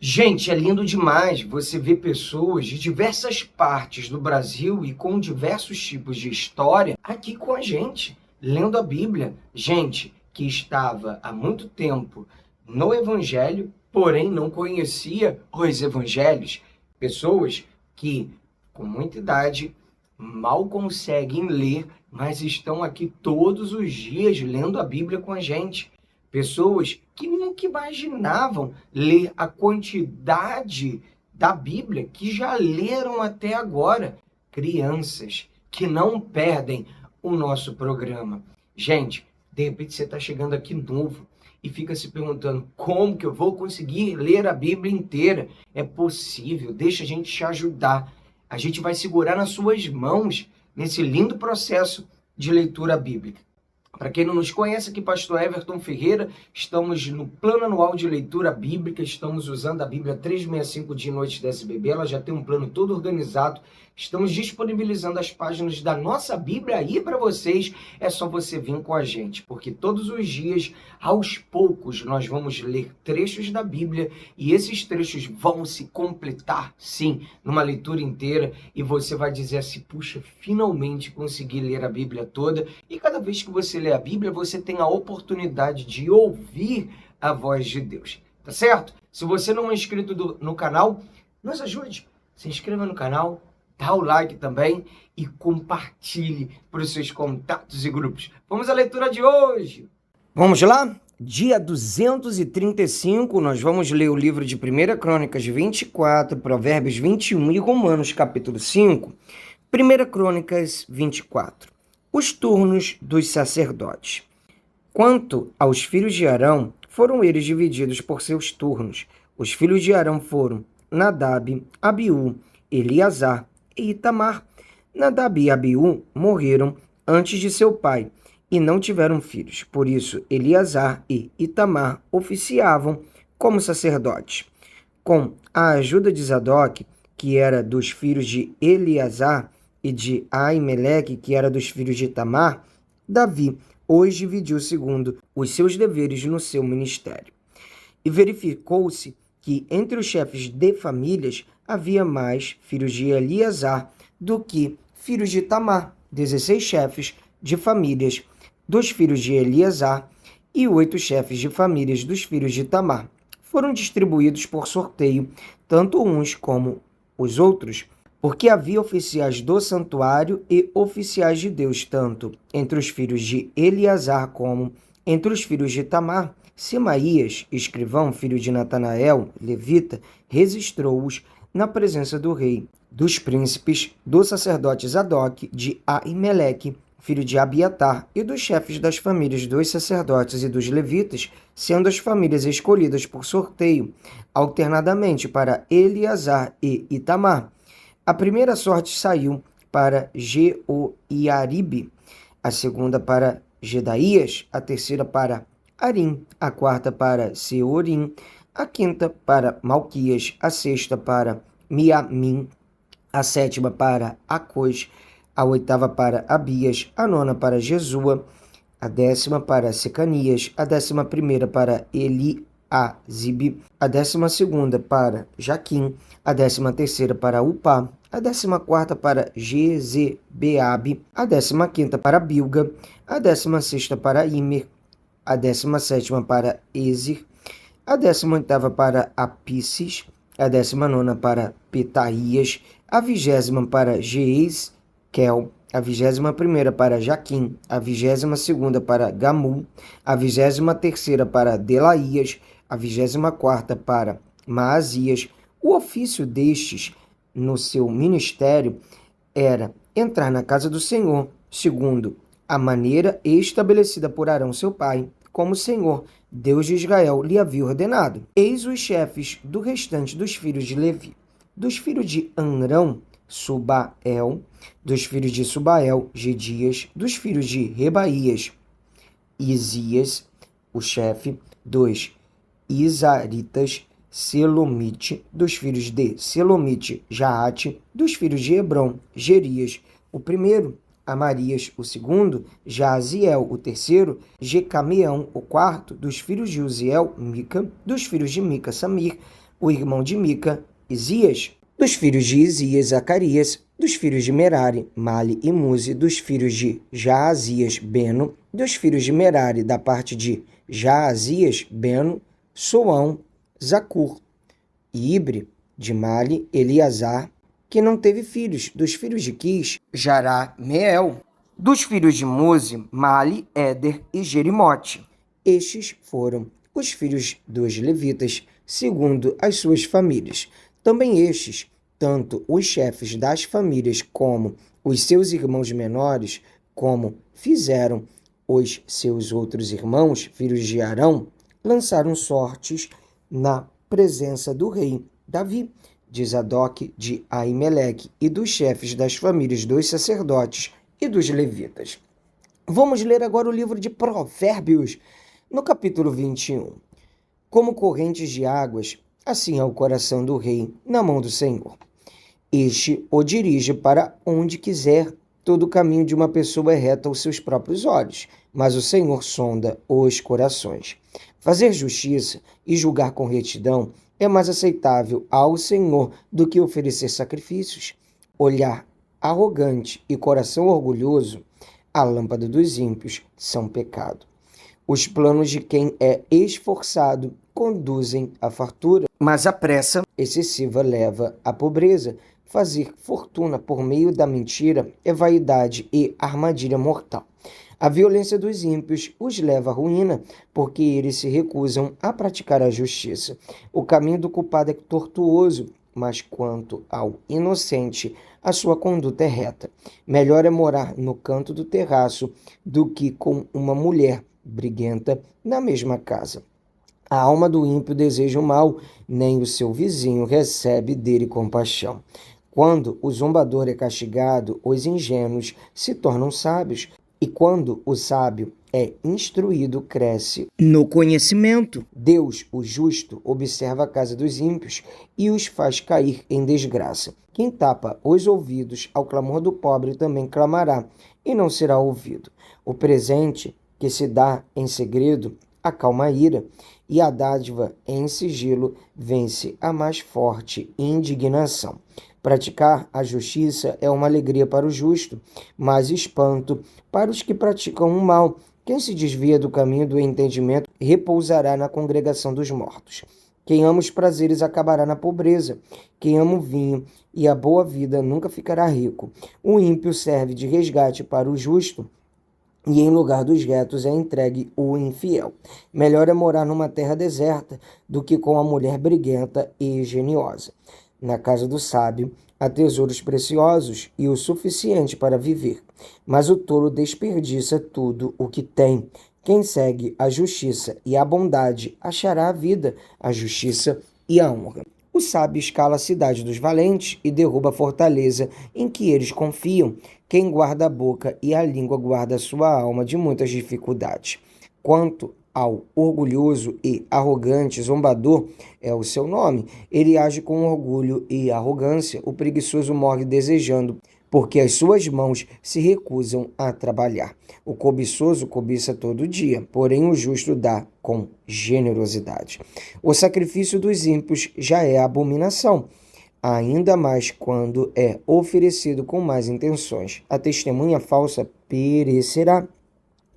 Gente, é lindo demais você ver pessoas de diversas partes do Brasil e com diversos tipos de história aqui com a gente, lendo a Bíblia. Gente que estava há muito tempo no Evangelho, porém não conhecia os Evangelhos. Pessoas que, com muita idade, mal conseguem ler, mas estão aqui todos os dias lendo a Bíblia com a gente. Pessoas que nunca imaginavam ler a quantidade da Bíblia que já leram até agora. Crianças que não perdem o nosso programa. Gente, de repente você está chegando aqui novo e fica se perguntando como que eu vou conseguir ler a Bíblia inteira. É possível, deixa a gente te ajudar. A gente vai segurar nas suas mãos nesse lindo processo de leitura bíblica. Para quem não nos conhece, aqui Pastor Everton Ferreira, estamos no plano anual de leitura bíblica, estamos usando a Bíblia 365 dia e noite da SBB, ela já tem um plano todo organizado, estamos disponibilizando as páginas da nossa Bíblia aí para vocês, é só você vir com a gente, porque todos os dias, aos poucos, nós vamos ler trechos da Bíblia e esses trechos vão se completar, sim, numa leitura inteira e você vai dizer assim, puxa, finalmente consegui ler a Bíblia toda e cada vez que você lê a Bíblia, você tem a oportunidade de ouvir a voz de Deus, tá certo? Se você não é inscrito no canal, nos ajude, se inscreva no canal, dá o like também e compartilhe para os seus contatos e grupos. Vamos à leitura de hoje. Vamos lá? Dia 235, nós vamos ler o livro de 1 Crônicas 24, Provérbios 21 e Romanos capítulo 5. 1 Crônicas 24. Os turnos dos sacerdotes. Quanto aos filhos de Arão, foram eles divididos por seus turnos. Os filhos de Arão foram Nadab, Abiú, Eleazar e Itamar. Nadab e Abiú morreram antes de seu pai e não tiveram filhos. Por isso, Eleazar e Itamar oficiavam como sacerdotes. Com a ajuda de Zadok, que era dos filhos de Eleazar, e de Aimeleque, que era dos filhos de Itamar, Davi os dividiu segundo os seus deveres no seu ministério. E verificou-se que entre os chefes de famílias havia mais filhos de Eleazar do que filhos de Itamar, 16 chefes de famílias dos filhos de Eleazar e 8 chefes de famílias dos filhos de Itamar. Foram distribuídos por sorteio, tanto uns como os outros, porque havia oficiais do santuário e oficiais de Deus, tanto entre os filhos de Eleazar como entre os filhos de Itamar. Semaías, escrivão, filho de Natanael, levita, registrou-os na presença do rei, dos príncipes, do sacerdote Zadok, de Aimeleque, filho de Abiatar, e dos chefes das famílias dos sacerdotes e dos levitas, sendo as famílias escolhidas por sorteio, alternadamente para Eleazar e Itamar. A primeira sorte saiu para Jeoiaribe, a segunda para Gedaías, a terceira para Arim, a quarta para Seorim, a quinta para Malquias, a sexta para Miamim, a sétima para Acós, a oitava para Abias, a nona para Jesua, a 10ª para Secanias, a 11ª para Eliasibe, a 12ª para Jaquim, a 13ª para Upá, a 14ª para Jezebeabe, a 15ª para Bilga, a 16ª para Imer, a 17ª para Ezer, a 18ª para Apices, a 19ª para Petaías, a 20ª para Jeezquel, a 21ª para Jaquim, a 22ª para Gamul, a 23ª para Delaías, a 24ª para Maasias. O ofício destes no seu ministério era entrar na casa do Senhor, segundo a maneira estabelecida por Arão seu pai, como o Senhor, Deus de Israel, lhe havia ordenado. Eis os chefes do restante dos filhos de Levi. Dos filhos de Amrão, Subael, dos filhos de Subael, Gedias, dos filhos de Rebaías, Isias, o chefe, dos Isaritas, Selomite, dos filhos de Selomite, Jaate, dos filhos de Hebron, Gerias, o primeiro, Amarias, o segundo, Jaziel, o terceiro, Jecameão, o quarto, dos filhos de Uziel, Mica, dos filhos de Mica, Samir, o irmão de Mica, Isias. Dos filhos de Isias, Zacarias. Dos filhos de Merari, Mali e Muzi. Dos filhos de Jaazias, Beno. Dos filhos de Merari, da parte de Jaazias, Beno, Soão, Zacur. E Ibre, de Mali, Eleazar, que não teve filhos. Dos filhos de Quis, Jará, Meel. Dos filhos de Muzi, Mali, Éder e Jerimote. Estes foram os filhos dos levitas, segundo as suas famílias. Também estes, tanto os chefes das famílias como os seus irmãos menores, como fizeram os seus outros irmãos, filhos de Arão, lançaram sortes na presença do rei Davi, de Zadok, de Aimeleque e dos chefes das famílias dos sacerdotes e dos levitas. Vamos ler agora o livro de Provérbios, no capítulo 21. Como correntes de águas, assim é o coração do rei na mão do Senhor. Este o dirige para onde quiser. Todo o caminho de uma pessoa é reto aos seus próprios olhos, mas o Senhor sonda os corações. Fazer justiça e julgar com retidão é mais aceitável ao Senhor do que oferecer sacrifícios. Olhar arrogante e coração orgulhoso, a lâmpada dos ímpios, são pecado. Os planos de quem é esforçado conduzem à fartura, mas a pressa excessiva leva à pobreza. Fazer fortuna por meio da mentira é vaidade e armadilha mortal. A violência dos ímpios os leva à ruína, porque eles se recusam a praticar a justiça. O caminho do culpado é tortuoso, mas quanto ao inocente, a sua conduta é reta. Melhor é morar no canto do terraço do que com uma mulher briguenta na mesma casa. A alma do ímpio deseja o mal, nem o seu vizinho recebe dele compaixão. Quando o zombador é castigado, os ingênuos se tornam sábios, e quando o sábio é instruído, cresce no conhecimento. Deus, o justo, observa a casa dos ímpios e os faz cair em desgraça. Quem tapa os ouvidos ao clamor do pobre também clamará, e não será ouvido. O presente que se dá em segredo acalma a ira, e a dádiva em sigilo vence a mais forte indignação. Praticar a justiça é uma alegria para o justo, mas espanto para os que praticam o mal. Quem se desvia do caminho do entendimento repousará na congregação dos mortos. Quem ama os prazeres acabará na pobreza. Quem ama o vinho e a boa vida nunca ficará rico. O ímpio serve de resgate para o justo, e em lugar dos retos é entregue o infiel. Melhor é morar numa terra deserta do que com a mulher briguenta e geniosa. Na casa do sábio há tesouros preciosos e o suficiente para viver, mas o tolo desperdiça tudo o que tem. Quem segue a justiça e a bondade achará a vida, a justiça e a honra. O sábio escala a cidade dos valentes e derruba a fortaleza em que eles confiam. Quem guarda a boca e a língua guarda a sua alma de muitas dificuldades. Quanto ao orgulhoso e arrogante, zombador é o seu nome. Ele age com orgulho e arrogância. O preguiçoso morre desejando, porque as suas mãos se recusam a trabalhar. O cobiçoso cobiça todo dia, porém o justo dá com generosidade. O sacrifício dos ímpios já é abominação, ainda mais quando é oferecido com más intenções. A testemunha falsa perecerá,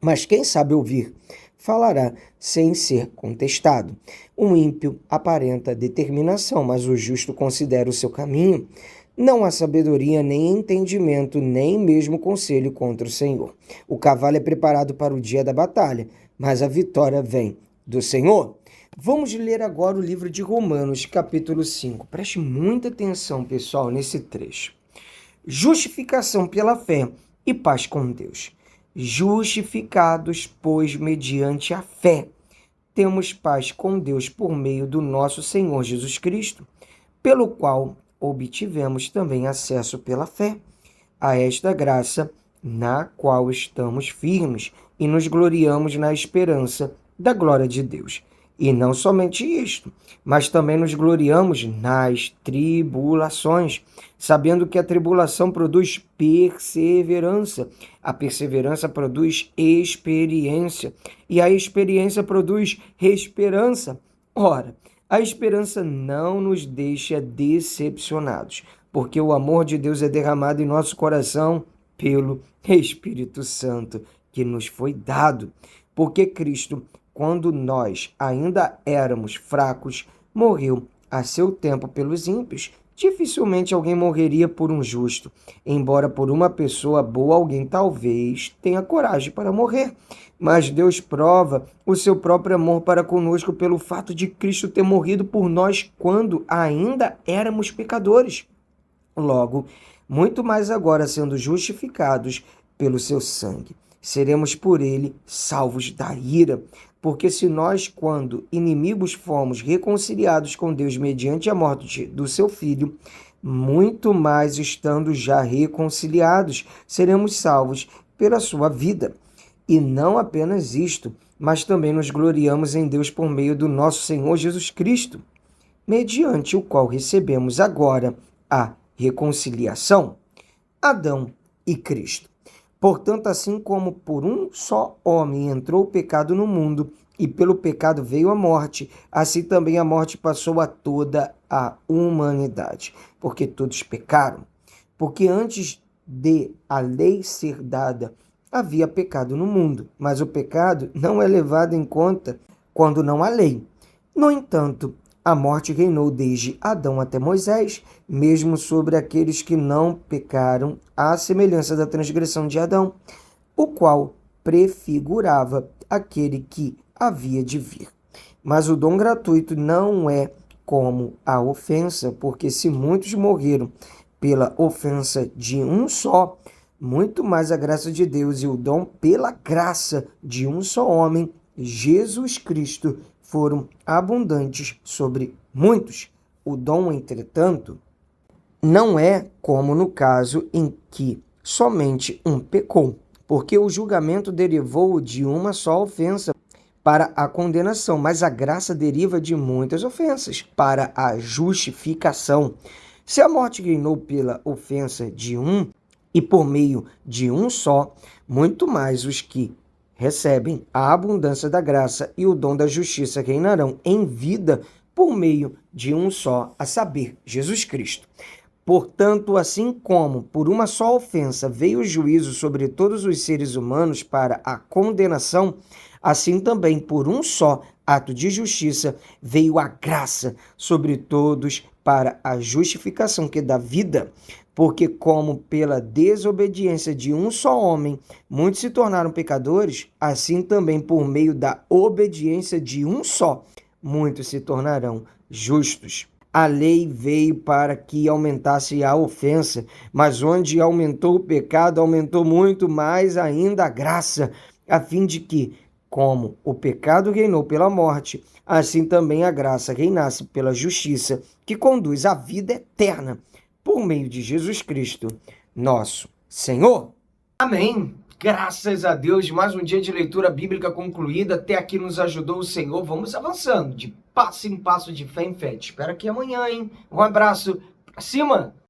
mas quem sabe ouvir falará sem ser contestado. O ímpio aparenta determinação, mas o justo considera o seu caminho. Não há sabedoria, nem entendimento, nem mesmo conselho contra o Senhor. O cavalo é preparado para o dia da batalha, mas a vitória vem do Senhor. Vamos ler agora o livro de Romanos, capítulo 5. Preste muita atenção, pessoal, nesse trecho. Justificação pela fé e paz com Deus. Justificados, pois, mediante a fé, temos paz com Deus por meio do nosso Senhor Jesus Cristo, pelo qual obtivemos também acesso pela fé a esta graça na qual estamos firmes e nos gloriamos na esperança da glória de Deus. E não somente isto, mas também nos gloriamos nas tribulações, sabendo que a tribulação produz perseverança, a perseverança produz experiência, e a experiência produz esperança. Ora, A esperança não nos deixa decepcionados, porque o amor de Deus é derramado em nosso coração pelo Espírito Santo que nos foi dado. Porque Cristo, quando nós ainda éramos fracos, morreu a seu tempo pelos ímpios. Dificilmente alguém morreria por um justo, embora por uma pessoa boa alguém talvez tenha coragem para morrer. Mas Deus prova o seu próprio amor para conosco pelo fato de Cristo ter morrido por nós quando ainda éramos pecadores. Logo, muito mais agora sendo justificados pelo seu sangue, seremos por ele salvos da ira. Porque se nós, quando inimigos, fomos reconciliados com Deus mediante a morte do seu Filho, muito mais estando já reconciliados, seremos salvos pela sua vida. E não apenas isto, mas também nos gloriamos em Deus por meio do nosso Senhor Jesus Cristo, mediante o qual recebemos agora a reconciliação. Adão e Cristo. Portanto, assim como por um só homem entrou o pecado no mundo, e pelo pecado veio a morte, assim também a morte passou a toda a humanidade, porque todos pecaram. Porque antes de a lei ser dada, havia pecado no mundo, mas o pecado não é levado em conta quando não há lei. No entanto, a morte reinou desde Adão até Moisés, mesmo sobre aqueles que não pecaram, à semelhança da transgressão de Adão, o qual prefigurava aquele que havia de vir. Mas o dom gratuito não é como a ofensa, porque se muitos morreram pela ofensa de um só, muito mais a graça de Deus e o dom pela graça de um só homem, Jesus Cristo, foram abundantes sobre muitos. O dom, entretanto, não é como no caso em que somente um pecou, porque o julgamento derivou de uma só ofensa para a condenação, mas a graça deriva de muitas ofensas para a justificação. Se a morte reinou pela ofensa de um e por meio de um só, muito mais os que recebem a abundância da graça e o dom da justiça reinarão em vida por meio de um só, a saber, Jesus Cristo. Portanto, assim como por uma só ofensa veio o juízo sobre todos os seres humanos para a condenação, assim também por um só ato de justiça veio a graça sobre todos para a justificação que dá vida. Porque como pela desobediência de um só homem muitos se tornaram pecadores, assim também por meio da obediência de um só muitos se tornarão justos. A lei veio para que aumentasse a ofensa, mas onde aumentou o pecado, aumentou muito mais ainda a graça, a fim de que, como o pecado reinou pela morte, assim também a graça reinasse pela justiça, que conduz à vida eterna, por meio de Jesus Cristo, nosso Senhor. Amém. Graças a Deus, mais um dia de leitura bíblica concluída. Até aqui nos ajudou o Senhor. Vamos avançando de passo em passo, de fé em fé. Te espero aqui amanhã, hein? Um abraço. Pra cima!